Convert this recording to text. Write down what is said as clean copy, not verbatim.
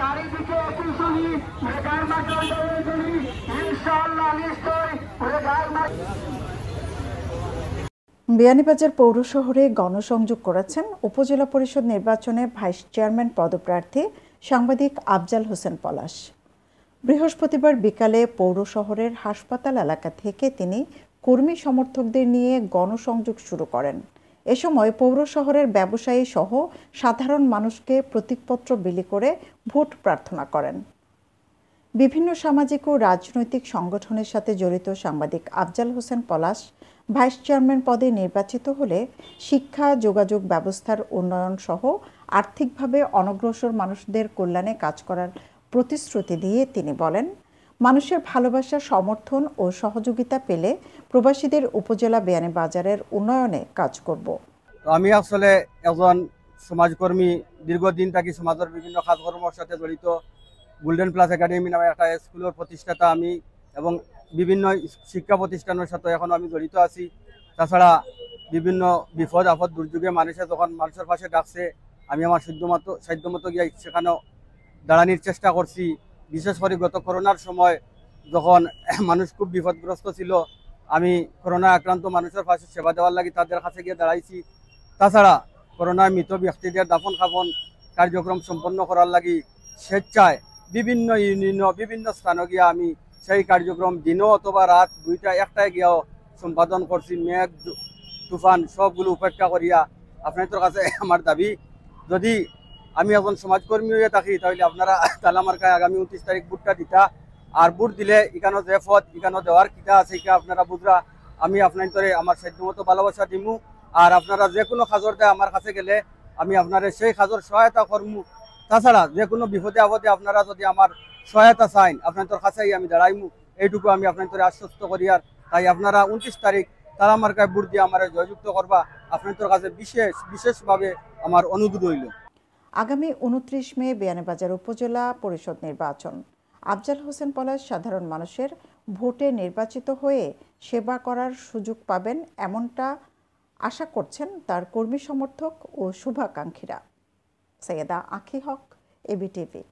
চারিদিকে কুশলী গায়ের মাঠে ইনশাআল্লাহ নিশ্চয় বিয়ানীবাজার পৌর শহরে গণসংযোগ করেছেন উপজেলা পরিষদ নির্বাচনে ভাইস চেয়ারম্যান পদপ্রার্থী সাংবাদিক আফজাল হোসেন পলাশ। বৃহস্পতিবার বিকালে পৌর শহরের হাসপাতাল এলাকা থেকে তিনি কর্মী সমর্থকদের নিয়ে গণসংযোগ শুরু করেন। এ সময় পৌর শহরের ব্যবসায়ী সহ সাধারণ মানুষকে প্রতীকপত্র বিলি করে ভোট প্রার্থনা করেন। বিভিন্ন সামাজিক ও রাজনৈতিক সংগঠনের সাথে জড়িত সাংবাদিক আফজাল হোসেন পলাশ ভাইস চেয়ারম্যান পদে নির্বাচিত হলে শিক্ষা, যোগাযোগ ব্যবস্থার উন্নয়ন সহ আর্থিকভাবে অনগ্রসর মানুষদের কল্যাণে কাজ করার প্রতিশ্রুতি দিয়ে তিনি বলেন, মানুষের ভালোবাসা, সমর্থন ও সহযোগিতা পেলে প্রবাসীদের উপজেলা বিয়ানীবাজারের উন্নয়নে কাজ করব। আমি আসলে একজন সমাজকর্মী, দীর্ঘদিন থাকি সমাজের বিভিন্ন কাজকর্মের সাথে জড়িত। গোল্ডেন প্লাস একাডেমি নামে একটা স্কুলের প্রতিষ্ঠাতা আমি, এবং বিভিন্ন শিক্ষা প্রতিষ্ঠানের সাথে এখনও আমি জড়িত আছি। তাছাড়া বিভিন্ন বিপদ আপদ দুর্যোগে যখন মানুষের পাশে ডাকছে, আমি আমার সাধ্যমতো গিয়ে সেখানেও দাঁড়ানোর চেষ্টা করছি। বিশেষ করে গত করোনার সময় যখন মানুষ খুব বিপদগ্রস্ত ছিল, আমি করোনা আক্রান্ত মানুষের পাশে সেবা দেওয়ার লাগি তাদের কাছে গিয়ে দাঁড়াইছি। তাছাড়া করোনায় মৃত ব্যক্তিদের দাফন কাফন কার্যক্রম সম্পন্ন করার লাগি স্বেচ্ছায় বিভিন্ন ইউনিয়ন, বিভিন্ন স্থানে গিয়া আমি সেই কার্যক্রম দিনও অথবা রাত একটায় গিয়াও সম্পাদন করছি। মেঘ তুফান সবগুলো উপেক্ষা করিয়া আপনাদের কাছে আমার দাবি, যদি আমি এখন সমাজকর্মী হয়ে থাকি তাহলে আপনারা তালা মার্কায় আগামী 29 তারিখ ভোটটা দিতা। আর ভোট দিলে এখানে যে পথ এখানে দেওয়ার কিতা আছে এটা আপনারা বুঝরা। আমি আপনার আমার সাধ্যমতো ভালোবাসা দিমু। আর আপনারা যে কোনো কাজর দেয় আমার কাছে গেলে আমি আপনারা সেই কাজর সহায়তা করমু। তাছাড়া যে কোনো বিপদে আপদে আপনারা যদি আমার সহায়তা চাইন আপনাদের কাছেই আমি দাঁড়াইমু, এইটুকু আমি আপনাদের আশ্বস্ত করি। আর তাই আপনারা 29 তারিখ তালা মার্কায় ভোট দিয়ে আমার জয়যুক্ত করবা, আপনাদের কাছে বিশেষভাবে আমার অনুরোধ রইল। আগামী 29 মে বিয়ানীবাজার উপজেলা পরিষদ নির্বাচন। আফজাল হোসেন পলাশ সাধারণ মানুষের ভোটে নির্বাচিত হয়ে সেবা করার সুযোগ পাবেন এমনটা আশা করছেন তার কর্মী সমর্থক ও শুভাকাঙ্ক্ষীরা। সৈয়দা আঁখি হক, এবিটিভি।